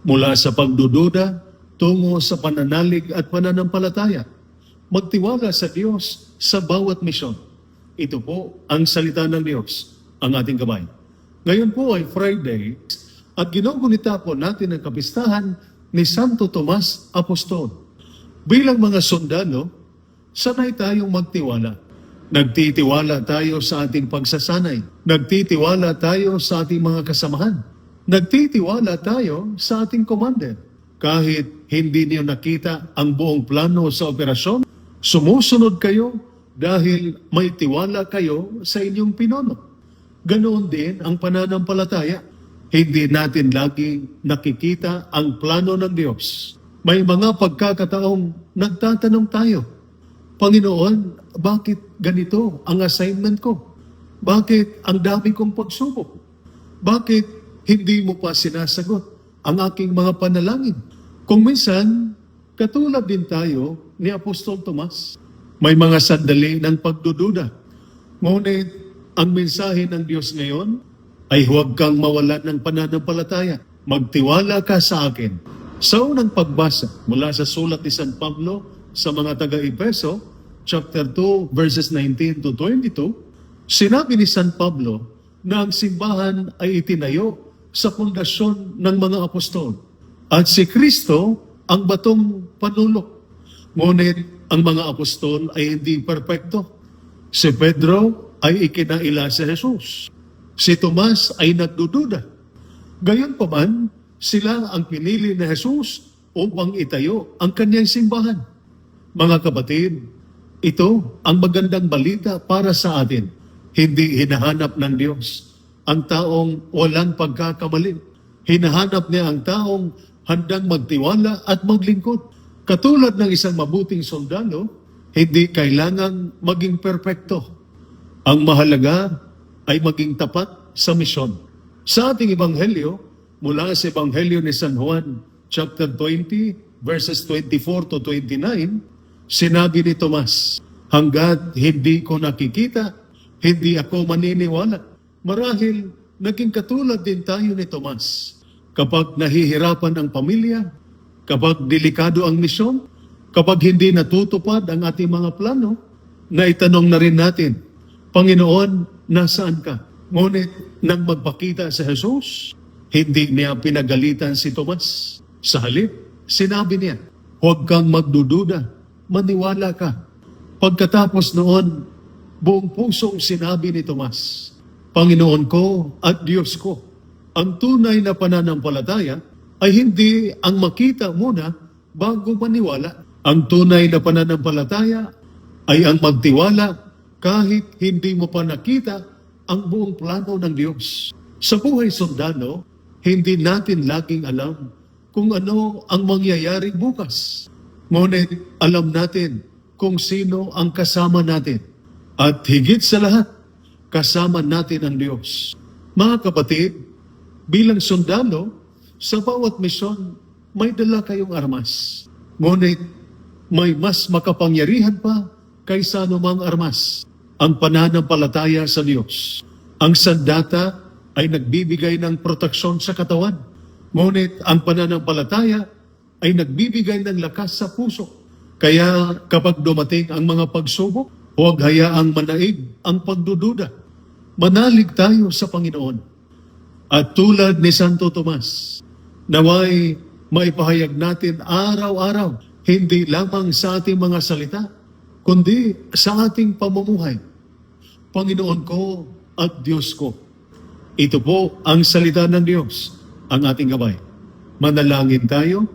mula sa pagdududa tungo sa pananalig at pananampalataya. Magtiwala sa Diyos sa bawat misyon. Ito po ang salita ng Diyos, ang ating gabay. Ngayon po ay Friday at ginugunita po natin ang kapistahan ni Santo Tomas Apostol. Bilang mga sundalo, sanay tayong magtiwala. Nagtitiwala tayo sa ating pagsasanay. Nagtitiwala tayo sa ating mga kasamahan. Nagtitiwala tayo sa ating commander. Kahit hindi niyo nakita ang buong plano sa operasyon, sumusunod kayo dahil may tiwala kayo sa inyong pinuno. Ganoon din ang pananampalataya. Hindi natin lagi nakikita ang plano ng Diyos. May mga pagkakataong nagtatanong tayo, Panginoon, bakit ganito ang assignment ko? Bakit ang dami kong pagsubok? Bakit hindi mo pa sinasagot ang aking mga panalangin? Kung minsan, katulad din tayo ni Apostol Tomas, may mga sandali ng pagdududa. Ngunit ang mensahe ng Diyos ngayon ay huwag kang mawalan ng pananampalataya. Magtiwala ka sa akin. Sa unang pagbasa mula sa sulat ni San Pablo sa mga taga-Efeso, chapter 2, verses 19 to 22, sinabi ni San Pablo na ang simbahan ay itinayo sa pundasyon ng mga apostol. At si Kristo ang batong panulok. Ngunit ang mga apostol ay hindi perpekto. Si Pedro ay ikinaila si Jesus. Si Tomas ay nagdududa. Gayon pa man, sila ang pinili ni Jesus upang itayo ang kanyang simbahan. Mga kapatid, ito ang magandang balita para sa atin. Hindi hinahanap ng Diyos ang taong walang pagkakamali. Hinahanap niya ang taong handang magtiwala at maglingkod. Katulad ng isang mabuting sundalo, hindi kailangang maging perpekto. Ang mahalaga ay maging tapat sa misyon. Sa ating ebanghelyo, mula sa ebanghelyo ni San Juan, chapter 20, verses 24 to 29, sinabi ni Tomas, hanggat hindi ko nakikita, hindi ako maniniwala. Marahil, naging katulad din tayo ni Tomas. Kapag nahihirapan ang pamilya, kapag delikado ang misyon, kapag hindi natutupad ang ating mga plano, naitanong na rin natin, Panginoon, nasaan ka? Ngunit nang magpakita sa Jesus, hindi niya pinagalitan si Tomas. Sa halip, sinabi niya, huwag kang magdududa, maniwala ka. Pagkatapos noon, buong pusong sinabi ni Tomas, Panginoon ko at Diyos ko. Ang tunay na pananampalataya ay hindi ang makita muna bago maniwala. Ang tunay na pananampalataya ay ang magtiwala kahit hindi mo pa nakita ang buong plano ng Diyos. Sa buhay sundalo, hindi natin laging alam kung ano ang mangyayari bukas. Ngunit alam natin kung sino ang kasama natin. At higit sa lahat, kasama natin ang Diyos. Mga kapatid, bilang sundalo, sa bawat misyon, may dala kayong armas. Ngunit may mas makapangyarihan pa kaysa anumang armas, ang pananampalataya sa Diyos. Ang sandata ay nagbibigay ng proteksyon sa katawan. Ngunit ang pananampalataya ay nagbibigay ng lakas sa puso. Kaya kapag dumating ang mga pagsubok, huwag hayaang manaig ang pagdududa. Manalig tayo sa Panginoon. At tulad ni Santo Tomas, naway maipahayag natin araw-araw, hindi lamang sa ating mga salita, kundi sa ating pamumuhay. Panginoon ko at Diyos ko. Ito po ang salita ng Diyos, ang ating gabay. Manalangin tayo.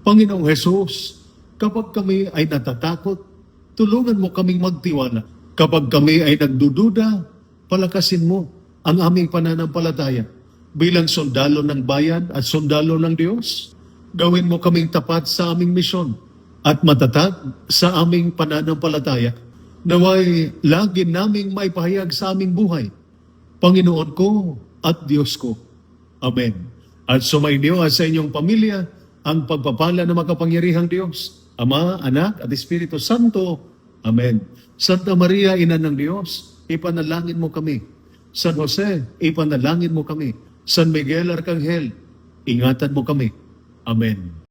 Panginoong Jesus, kapag kami ay natatakot, tulungan mo kaming magtiwala. Kapag kami ay nagdududa, palakasin mo ang aming pananampalataya. Bilang sundalo ng bayan at sundalo ng Diyos, gawin mo kaming tapat sa aming misyon at matatag sa aming pananampalataya. Naway lagi naming maipahayag sa aming buhay, Panginoon ko at Diyos ko. Amen. At sumainyo sa inyong pamilya ang pagpapala ng makapangyarihang Diyos, Ama, Anak, at Espiritu Santo. Amen. Santa Maria, Ina ng Diyos, ipanalangin mo kami. San Jose, ipanalangin mo kami. San Miguel Arcangel, ingatan mo kami. Amen.